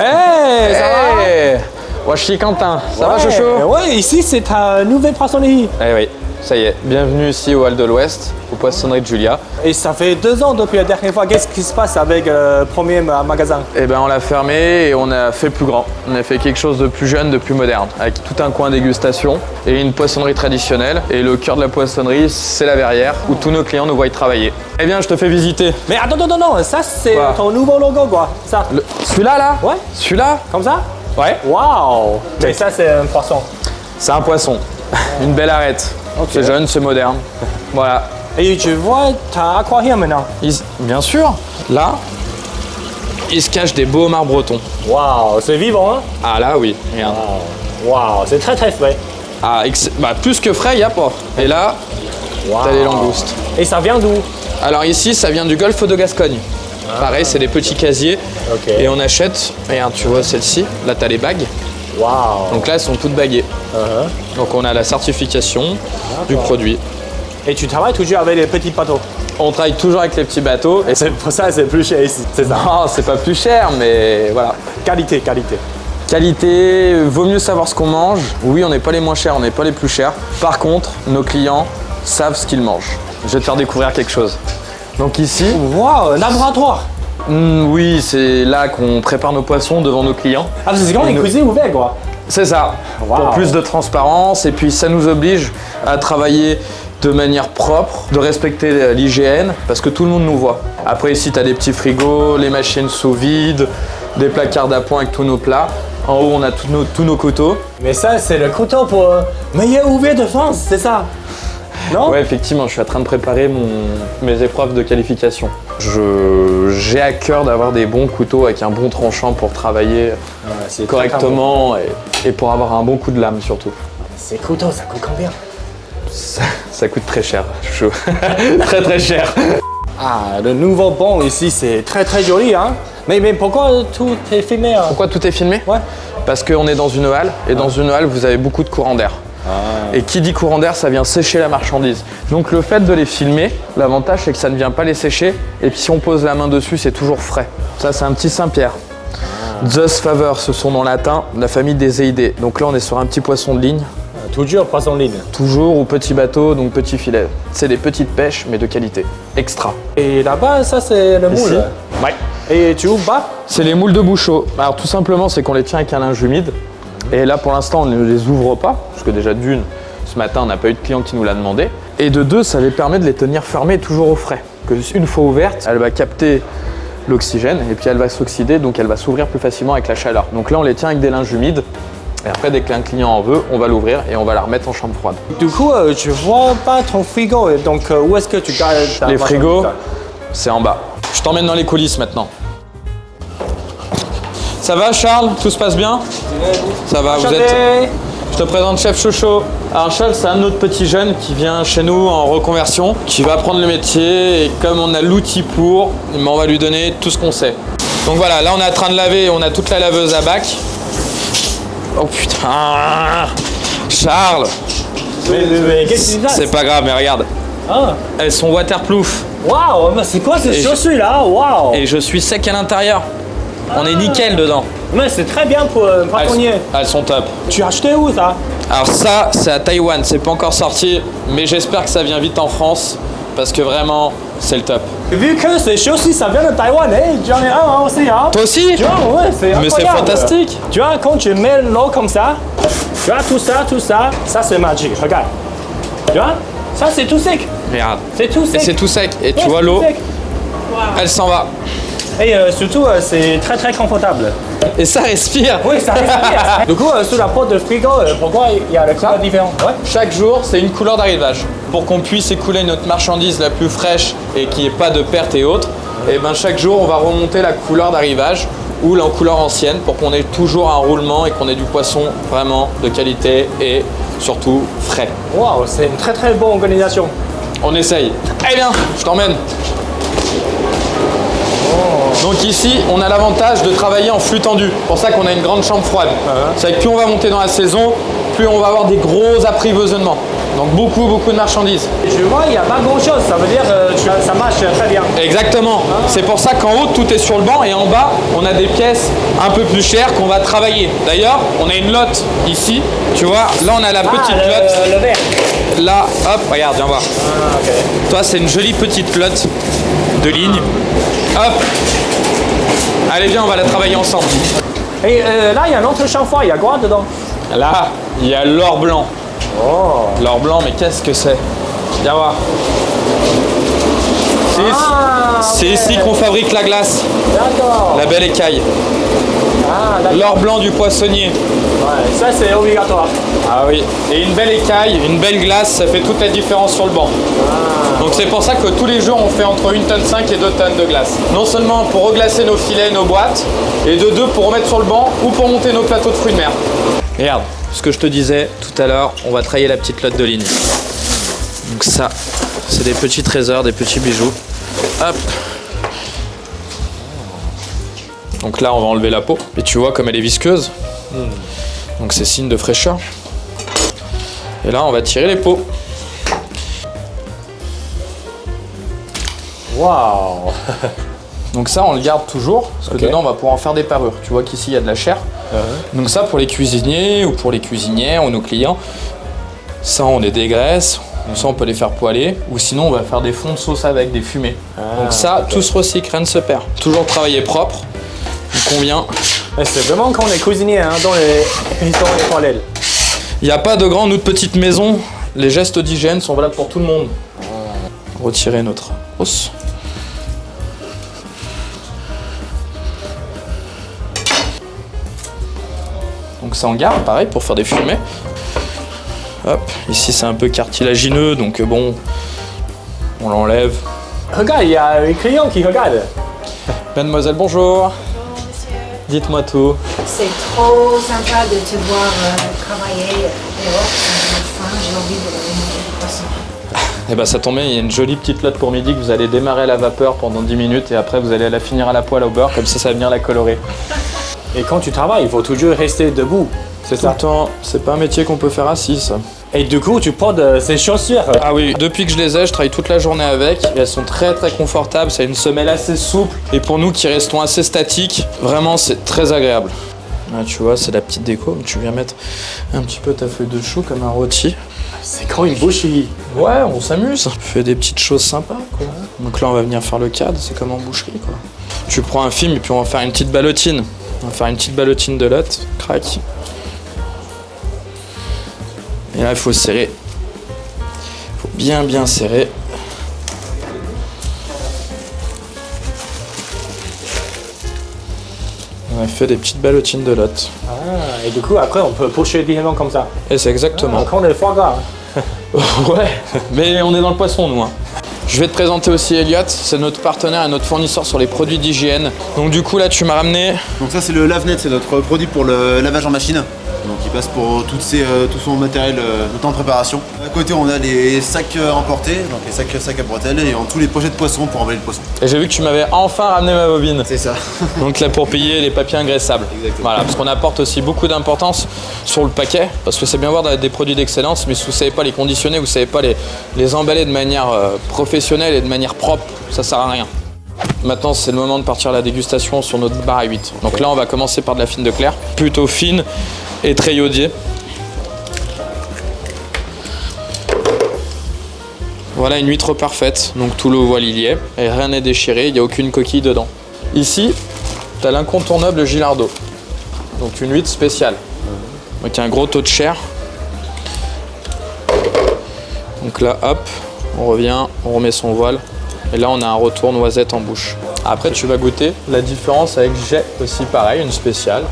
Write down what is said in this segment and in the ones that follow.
Hey, ça va? Moi, je suis Quentin. Ça va, Chouchou? Ouais, ici, c'est ta nouvelle poissonnerie. Eh oui, ça y est. Bienvenue ici au Hall de l'Ouest, aux poissonneries de Julia. Et ça fait 2 ans depuis la dernière fois. Qu'est-ce qui se passe avec le premier magasin? Eh ben, on l'a fermé et on a fait plus grand. On a fait quelque chose de plus jeune, de plus moderne, avec tout un coin dégustation et une poissonnerie traditionnelle. Et le cœur de la poissonnerie, c'est la verrière, où tous nos clients nous voient travailler. Eh bien, je te fais visiter. Mais attends, non, ça, c'est Quoi? ton nouveau logo, quoi. Ça. Celui-là, là? Ouais. Celui-là? Comme ça? Ouais. Waouh! Mais ça, c'est un poisson. C'est un poisson. Une belle arête. Ok. C'est jeune, c'est moderne. Voilà. Et tu vois, t'as aquarium maintenant. Bien sûr, là, il se cache des beaux homards bretons. Waouh, c'est vivant, hein? Ah là, oui, regarde. Waouh, c'est très très frais. Ah, plus que frais, il n'y a pas. Et là, t'as les langoustes. Et ça vient d'où? Alors ici, ça vient du golfe de Gascogne. Pareil, c'est des petits casiers. Ok. Et on achète, regarde, tu vois celle-ci, là, t'as les bagues. Waouh. Donc là, elles sont toutes baguées. Donc on a la certification du produit. Et tu travailles toujours avec les petits bateaux. On travaille toujours avec les petits bateaux. Et C'est pour ça que c'est plus cher ici, c'est ça. non, c'est pas plus cher, mais voilà. Qualité. Qualité, vaut mieux savoir ce qu'on mange. Oui, on n'est pas les moins chers, on n'est pas les plus chers. Par contre, nos clients savent ce qu'ils mangent. Je vais te faire découvrir quelque chose. Donc ici, Waouh, un laboratoire. oui, c'est là qu'on prépare nos poissons devant nos clients. Ah, c'est comme une cuisine ouverte, quoi. C'est ça, Wow. pour plus de transparence. Et puis ça nous oblige à travailler de manière propre, de respecter l'hygiène, parce que tout le monde nous voit. Après ici, tu as des petits frigos, les machines sous vide, des placards d'appoint avec tous nos plats. En haut, on a tous nos couteaux. Mais ça, c'est le couteau pour meilleur ouvrier de France, c'est ça? Non? Ouais, effectivement, je suis en train de préparer mes épreuves de qualification. J'ai à cœur d'avoir des bons couteaux avec un bon tranchant pour travailler c'est correctement et pour avoir un bon coup de lame surtout. Ces couteaux, ça coûte combien? Ça coûte très cher, chouchou. Très très cher. Ah, le nouveau bon ici, c'est très très joli, hein? Mais pourquoi tout est filmé, hein? Pourquoi tout est filmé? Ouais. Parce qu'on est dans une halle et dans une halle, vous avez beaucoup de courant d'air. Et qui dit courant d'air, ça vient sécher la marchandise. Donc le fait de les filmer, l'avantage c'est que ça ne vient pas les sécher. Et puis si on pose la main dessus, c'est toujours frais. Ça, c'est un petit Saint-Pierre. Zeus favor, ce sont en latin la famille des Eidés. Donc là, on est sur un petit poisson de ligne. Toujours poisson ligne. Toujours au petit bateau, donc petit filet. C'est des petites pêches, mais de qualité. Extra. Et là-bas, ça, c'est le Ici? moule. Ouais. Et tu ouvres bas? C'est les moules de Bouchot. Alors tout simplement, c'est qu'on les tient avec un linge humide. Et là, pour l'instant, on ne les ouvre pas, parce que déjà d'une, ce matin, on n'a pas eu de client qui nous l'a demandé. Et de deux, ça les permet de les tenir fermées toujours au frais. Que une fois ouverte, elle va capter l'oxygène et puis elle va s'oxyder, donc elle va s'ouvrir plus facilement avec la chaleur. Donc là, on les tient avec des linges humides. Et après, dès qu'un client en veut, on va l'ouvrir et on va la remettre en chambre froide. Du coup, tu vois pas ton frigo, donc où est-ce que tu gardes ta Les marchandise? frigos, c'est en bas. Je t'emmène dans les coulisses maintenant. Ça va, Charles? Tout se passe bien? Ça va, vous êtes... Je te présente Chef Chocho. Alors Charles, c'est un autre petit jeune qui vient chez nous en reconversion, qui va apprendre le métier et comme on a l'outil pour, on va lui donner tout ce qu'on sait. Donc voilà, là on est en train de laver, on a toute la laveuse à bac. Oh putain, Charles, Mais qu'est-ce que c'est pas grave, mais regarde, Ah. elles sont waterproof Waouh, mais c'est quoi ces Et chaussures là? Waouh! et je suis sec à l'intérieur. On est nickel dedans. Mais c'est très bien pour un braconnier. Elles sont top. Tu as acheté où ça? Alors ça, c'est à Taïwan, c'est pas encore sorti, mais j'espère que ça vient vite en France, parce que vraiment, c'est le top. Vu que ces chaussures ça vient de Taïwan, j'en ai un aussi, hein? Toi aussi? Tu vois, ouais, c'est Mais c'est incroyable. fantastique. Tu vois, quand tu mets l'eau comme ça, tu vois, tout ça c'est magique, regarde. Tu vois? Ça, c'est tout sec. Regarde. C'est tout Et sec. c'est tout sec. Et tu Ouais, vois c'est l'eau, tout sec. elle s'en va. Et surtout, c'est très très confortable. Et ça respire. Oui, ça respire. Du coup, sous la porte de frigo, pourquoi il y a le couleur différent? Ouais. Chaque jour, c'est une couleur d'arrivage. Pour qu'on puisse écouler notre marchandise la plus fraîche et qu'il n'y ait pas de perte et autres, et ben chaque jour, on va remonter la couleur d'arrivage ou la couleur ancienne pour qu'on ait toujours un roulement et qu'on ait du poisson vraiment de qualité et surtout frais. Waouh, c'est une très très bonne organisation. On essaye. Eh bien, je t'emmène. Donc ici, on a l'avantage de travailler en flux tendu. C'est pour ça qu'on a une grande chambre froide. C'est que plus on va monter dans la saison, plus on va avoir des gros apprivoisonnements. Donc beaucoup de marchandises. Je vois, il n'y a pas grand-chose. Ça veut dire que ça marche très bien. Exactement. C'est pour ça qu'en haut, tout est sur le banc et en bas, on a des pièces un peu plus chères qu'on va travailler. D'ailleurs, on a une lotte ici. Tu vois, là, on a la petite lotte. Le vert. Là, hop, regarde, viens voir. Ah, ok. Toi, c'est une jolie petite lotte de ligne. Hop. Allez, viens, on va la travailler ensemble. Et là, il y a un autre chamfort. Il y a quoi dedans? Là, il y a l'or blanc. Oh. L'or blanc, mais qu'est-ce que c'est? Viens voir. C'est ici qu'on fabrique la glace, D'accord. la belle écaille. Ah, d'accord. L'or blanc du poissonnier. Ouais, ça, c'est obligatoire. Ah oui. Et une belle écaille, une belle glace, ça fait toute la différence sur le banc. Donc c'est pour ça que tous les jours, on fait entre 1,5 tonne et 2 tonnes de glace. Non seulement pour reglacer nos filets, nos boîtes, et de deux pour remettre sur le banc ou pour monter nos plateaux de fruits de mer. Regarde, ce que je te disais tout à l'heure, on va travailler la petite lotte de ligne. Donc ça, c'est des petits trésors, des petits bijoux. Hop. Donc là, on va enlever la peau. Et tu vois comme elle est visqueuse. Donc c'est signe de fraîcheur. Et là, on va tirer les peaux. Waouh. Donc ça, on le garde toujours, parce que dedans, on va pouvoir en faire des parures. Tu vois qu'ici, il y a de la chair. Donc ça, pour les cuisiniers ou pour les cuisinières ou nos clients, ça, on les dégraisse. Ça, on peut les faire poêler. Ou sinon, on va faire des fonds de sauce avec, des fumées. Donc ça, tout se recycle, rien ne se perd. Toujours travailler propre. Il convient. C'est vraiment quand on est cuisinier hein, dans les toilettes. Il n'y a pas de grande ou de petite maison. Les gestes d'hygiène sont valables pour tout le monde. Retirer notre os. Donc ça, on garde, pareil, pour faire des fumées. Hop, ici c'est un peu cartilagineux, donc bon, on l'enlève. Regarde, il y a un client qui regarde. Mademoiselle, bonjour. Dites-moi tout. C'est trop sympa de te voir travailler dehors. Enfin, j'ai envie de manger du poisson. Eh ben ça tombe bien, il y a une jolie petite lotte pour midi que vous allez démarrer à la vapeur pendant 10 minutes et après vous allez la finir à la poêle au beurre, comme ça va venir la colorer. Et quand tu travailles, il faut toujours rester debout. C'est Tout le ça. temps, c'est pas un métier qu'on peut faire assis ça. Et du coup, tu portes ces chaussures. Ah oui, depuis que je les ai, je travaille toute la journée avec. Et elles sont très confortables, c'est une semelle assez souple. Et pour nous qui restons assez statiques, vraiment c'est très agréable. Ah, tu vois, c'est la petite déco. Tu viens mettre un petit peu ta feuille de chou comme un rôti. C'est quand une boucherie. Ouais, on s'amuse. On fait des petites choses sympas, quoi. Donc là, on va venir faire le cadre, c'est comme en boucherie, quoi. Tu prends un film et puis on va faire une petite ballotine. On va faire une petite ballotine de lotte, crac. Et là, il faut serrer. Il faut bien serrer. On a fait des petites ballotines de lotte. Ah, et du coup, après, on peut pocher directement comme ça. Et c'est exactement. Quand on est foie gras. Ouais, mais on est dans le poisson, nous. Je vais te présenter aussi Elliot, c'est notre partenaire et notre fournisseur sur les produits d'hygiène. Donc du coup là tu m'as ramené... Donc ça c'est le lave-net, c'est notre produit pour le lavage en machine. Donc il passe pour tout son matériel, notamment en préparation. À côté on a les sacs emportés, donc les sacs à bretelles et en tous les pochettes de poisson pour emballer le poisson. Et j'ai vu que tu m'avais enfin ramené ma bobine. C'est ça. Donc là pour payer les papiers ingraissables. Exactement. Voilà, parce qu'on apporte aussi beaucoup d'importance sur le paquet, parce que c'est bien voir des produits d'excellence, mais si vous ne savez pas les conditionner, vous ne savez pas les emballer de manière professionnelle et de manière propre, ça sert à rien. Maintenant c'est le moment de partir à la dégustation sur notre bar à 8. Donc là on va commencer par de la fine de Claire, plutôt fine et très iodée. Voilà une huître parfaite, donc tout le voile il y est, et rien n'est déchiré, il n'y a aucune coquille dedans. Ici, tu as l'incontournable Gilardo, donc une huître spéciale. Donc il y a un gros taux de chair. Donc là, hop, on revient, on remet son voile, et là on a un retour noisette en bouche. Après tu vas goûter la différence avec Jet aussi pareil, une spéciale.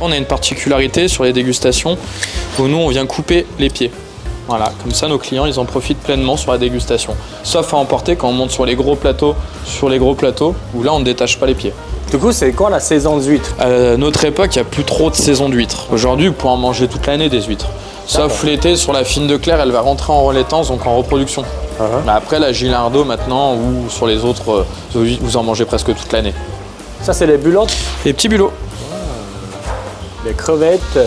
On a une particularité sur les dégustations où nous on vient couper les pieds. Voilà, comme ça nos clients ils en profitent pleinement sur la dégustation. Sauf à emporter quand on monte sur les gros plateaux, où là on ne détache pas les pieds. Du coup, c'est quoi la saison de huîtres? À notre époque, il n'y a plus trop de saison d'huîtres. Aujourd'hui, vous pouvez en manger toute l'année des huîtres. Sauf l'été, sur la fine de Claire, elle va rentrer en relaitance, donc en reproduction. Mais après, la Gilardo maintenant, ou sur les autres, vous en mangez presque toute l'année. Ça, c'est les bulottes, Les petits bulots. les crevettes.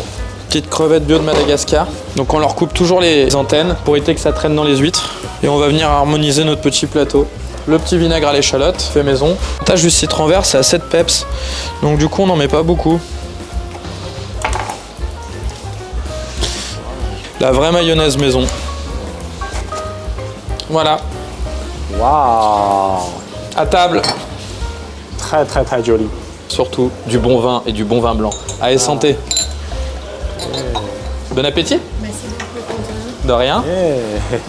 Petites crevettes bio de Madagascar. Donc on leur coupe toujours les antennes pour éviter que ça traîne dans les huîtres. Et on va venir harmoniser notre petit plateau. Le petit vinaigre à l'échalote, fait maison. L'avantage du citron vert, c'est à 7 peps. Donc du coup, on n'en met pas beaucoup. La vraie mayonnaise maison. Voilà, Waouh. à table. Très très très joli. Surtout du bon vin et du bon vin blanc. Allez, santé. Bon appétit. Merci beaucoup, Quentin. De rien. Yeah.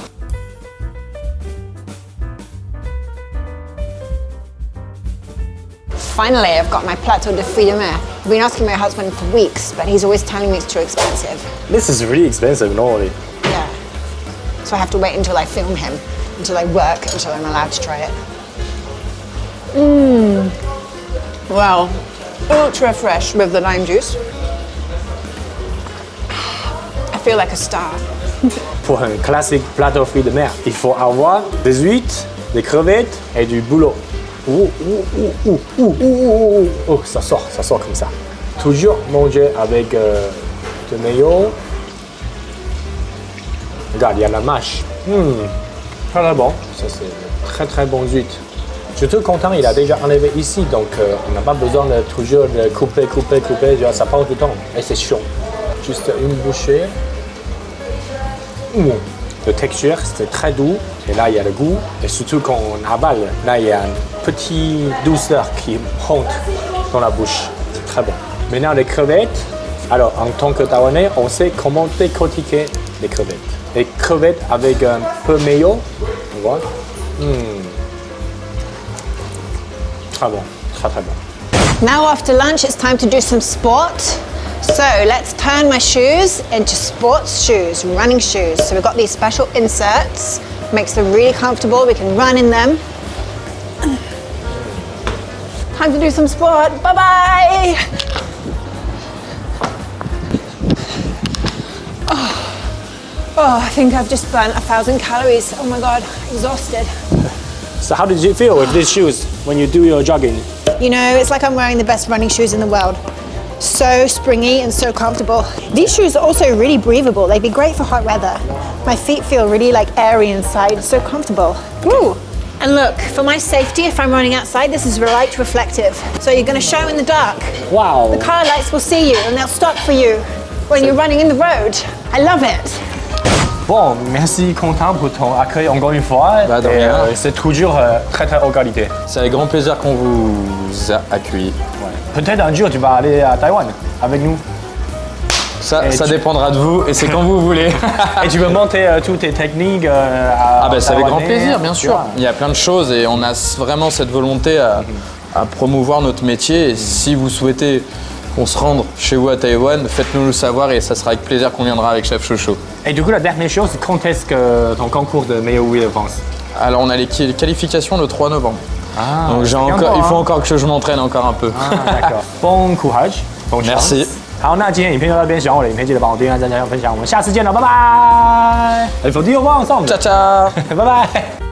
Finally, I've got my plateau de fruits de mer. I've been asking my husband for weeks, but he's always telling me it's too expensive. This is really expensive normally. Yeah. So I have to wait until I film him, until I work, until I'm allowed to try it. Well, ultra fresh with the lime juice. I feel like a star. Pour un classique plateau de fruits de mer, il faut avoir des huîtres, des crevettes et du bouleau. Oh, ça sort comme ça. Toujours manger avec de mayo. Regarde, il y a la mâche. Très très bon. Ça, c'est très très bon huître. Je suis tout content, il a déjà enlevé ici, donc on n'a pas besoin de toujours de couper. Ça prend du temps et c'est chiant. Juste une bouchée. La texture, c'est très doux. Et là, il y a le goût. Et surtout quand on avale, là, il y a une petite douceur qui monte dans la bouche. C'est très bon. Maintenant, les crevettes. Alors, en tant que Taïwanais, on sait comment décortiquer les crevettes. Les crevettes avec un peu de mayo. On voit. Très bon. Très, très bon. Now after lunch, it's time to do some sport. So let's turn my shoes into sports shoes, running shoes. So we've got these special inserts, makes them really comfortable. We can run in them. Time to do some sport. Bye-bye. Oh, I think I've just burnt 1,000 calories. Oh my God, exhausted. So how did you feel with these shoes when you do your jogging? You know, it's like I'm wearing the best running shoes in the world. So springy and so comfortable. These shoes are also really breathable. They'd be great for hot weather. My feet feel really like airy inside, so comfortable. Woo! And look, for my safety, if I'm running outside, this is light reflective. So you're gonna show in the dark. Wow. The car lights will see you and they'll stop for you when you're running in the road. I love it. Bon, merci Quentin pour ton accueil encore une fois. Bah, de Et, rien. c'est toujours très très haute qualité. C'est avec grand plaisir qu'on vous a accueillis. Peut-être un jour tu vas aller à Taïwan avec nous. Ça Et tu- dépendra de vous et c'est quand vous voulez. Et tu veux monter toutes tes techniques Ah bah c'est avec grand taïwanais, plaisir, bien sûr. Il y a plein de choses et on a vraiment cette volonté à promouvoir notre métier. Et si vous souhaitez qu'on se rende chez vous à Taïwan, faites-nous le savoir et ça sera avec plaisir qu'on viendra avec Chef Chocho. Et du coup, la dernière chose, c'est quand est-ce que ton concours de meilleur wheel avance? Alors on a les qualifications le 3 novembre. Ah, Donc il faut encore que je m'entraîne encore un peu. Ah, d'accord. Bon courage, bonne chance. Merci. 好，那今天影片就到这边，喜欢我的影片记得帮我订阅、按赞、加分享，我们下次见了，拜拜。Il faut dire au revoir ensemble. Ciao ciao. 拜拜。